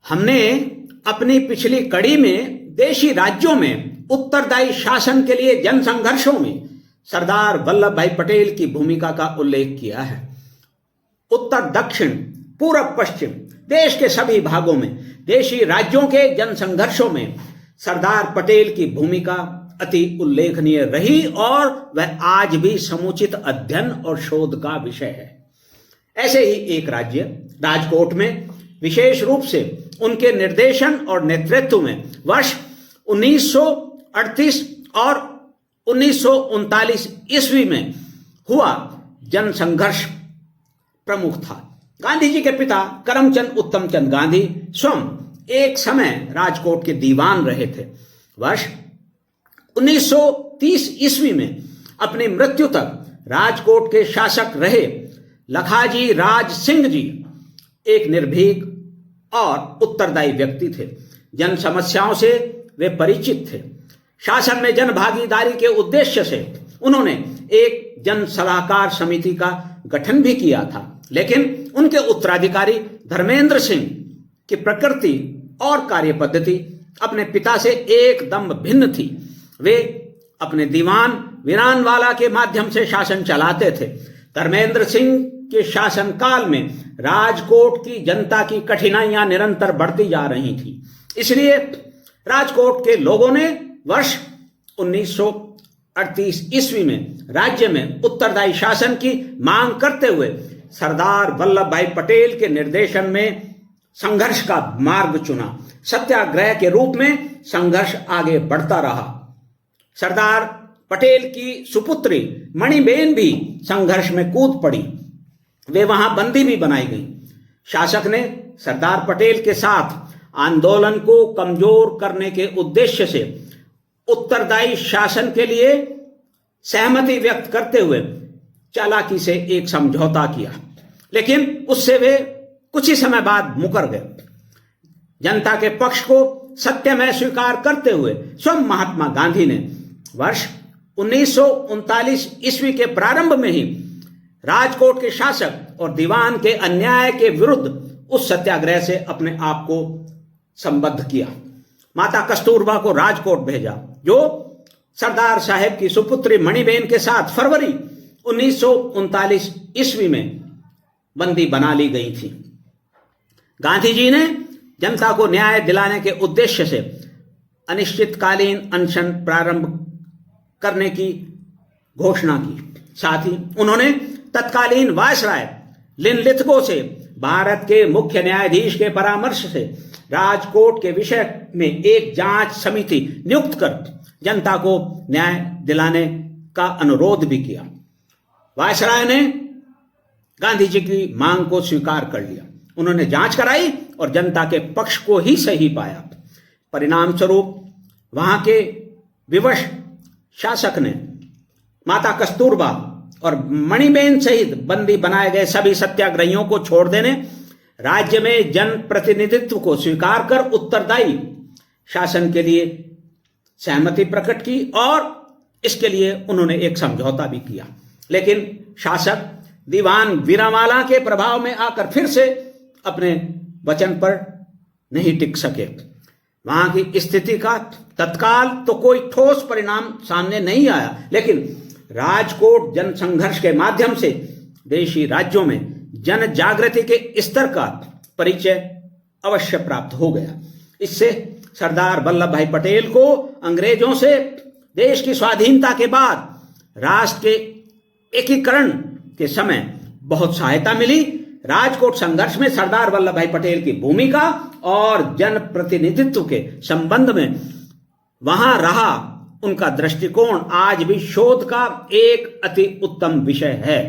हमने अपनी पिछली कड़ी में देशी राज्यों में उत्तरदायी शासन के लिए जन संघर्षों में सरदार वल्लभ भाई पटेल की भूमिका का उल्लेख किया है। उत्तर दक्षिण पूरब पश्चिम देश के सभी भागों में देशी राज्यों के जन संघर्षों में सरदार पटेल की भूमिका अति उल्लेखनीय रही और वह आज भी समुचित अध्ययन और शोध का विषय है। ऐसे ही एक राज्य राजकोट में विशेष रूप से उनके निर्देशन और नेतृत्व में वर्ष 1938 और 1939 ईस्वी में हुआ जन संघर्ष प्रमुख था। गांधी जी के पिता करमचंद उत्तमचंद गांधी स्वयं एक समय राजकोट के दीवान रहे थे। वर्ष 1930 ईस्वी में अपनी मृत्यु तक राजकोट के शासक रहे लखाजी राज सिंह जी एक निर्भीक और उत्तरदायी व्यक्ति थे। जन समस्याओं से वे परिचित थे। शासन में जन भागीदारी के उद्देश्य से उन्होंने एक जन सलाहकार समिति का गठन भी किया था, लेकिन उनके उत्तराधिकारी धर्मेंद्र सिंह की प्रकृति और कार्यपद्धति अपने पिता से एकदम भिन्न थी। वे अपने दीवान विरानवाला के माध्यम से शासन चलाते थे। धर्मेंद्र सिंह के शासनकाल में राजकोट की जनता की कठिनाइयां निरंतर बढ़ती जा रही थी। इसलिए राजकोट के लोगों ने वर्ष 1938 ईस्वी में राज्य में उत्तरदायी शासन की मांग करते हुए सरदार वल्लभ भाई पटेल के निर्देशन में संघर्ष का मार्ग चुना। सत्याग्रह के रूप में संघर्ष आगे बढ़ता रहा। सरदार पटेल की सुपुत्री मणिबेन भी संघर्ष में कूद पड़ी। वे वहां बंदी भी बनाई गई। शासक ने सरदार पटेल के साथ आंदोलन को कमजोर करने के उद्देश्य से उत्तरदायी शासन के लिए सहमति व्यक्त करते हुए चालाकी से एक समझौता किया, लेकिन उससे वे कुछ ही समय बाद मुकर गए। जनता के पक्ष को सत्यमय स्वीकार करते हुए स्वयं महात्मा गांधी ने वर्ष 1939 ईस्वी के प्रारंभ में ही राजकोट के शासक और दीवान के अन्याय के विरुद्ध उस सत्याग्रह से अपने आप को संबद्ध किया। माता कस्तूरबा को राजकोट भेजा, जो सरदार साहब की सुपुत्री मणिबेन के साथ फरवरी 1939 ईस्वी में बंदी बना ली गई थी। गांधी जी ने जनता को न्याय दिलाने के उद्देश्य से अनिश्चितकालीन अनशन प्रारंभ करने की घोषणा की। साथ ही उन्होंने तत्कालीन वायसराय लिनलिथगो से भारत के मुख्य न्यायाधीश के परामर्श से राजकोट के विषय में एक जांच समिति नियुक्त कर जनता को न्याय दिलाने का अनुरोध भी किया। वायसराय ने गांधी जी की मांग को स्वीकार कर लिया। उन्होंने जांच कराई और जनता के पक्ष को ही सही पाया। परिणाम स्वरूप वहां के विवश शासक ने माता कस्तूरबा और मणिबेन सहित बंदी बनाए गए सभी सत्याग्रहियों को छोड़ देने, राज्य में जन प्रतिनिधित्व को स्वीकार कर उत्तरदायी शासन के लिए सहमति प्रकट की और इसके लिए उन्होंने एक समझौता भी किया। लेकिन शासक दीवान वीरांवाला के प्रभाव में आकर फिर से अपने वचन पर नहीं टिक सके। वहां की स्थिति का तत्काल तो कोई ठोस परिणाम सामने नहीं आया, लेकिन राजकोट जन संघर्ष के माध्यम से देशी राज्यों में जन जागृति के स्तर का परिचय अवश्य प्राप्त हो गया। इससे सरदार वल्लभ भाई पटेल को अंग्रेजों से देश की स्वाधीनता के बाद राष्ट्र के एकीकरण के समय बहुत सहायता मिली। राजकोट संघर्ष में सरदार वल्लभ भाई पटेल की भूमिका और जन प्रतिनिधित्व के संबंध में वहां रहा उनका दृष्टिकोण आज भी शोध का एक अति उत्तम विषय है।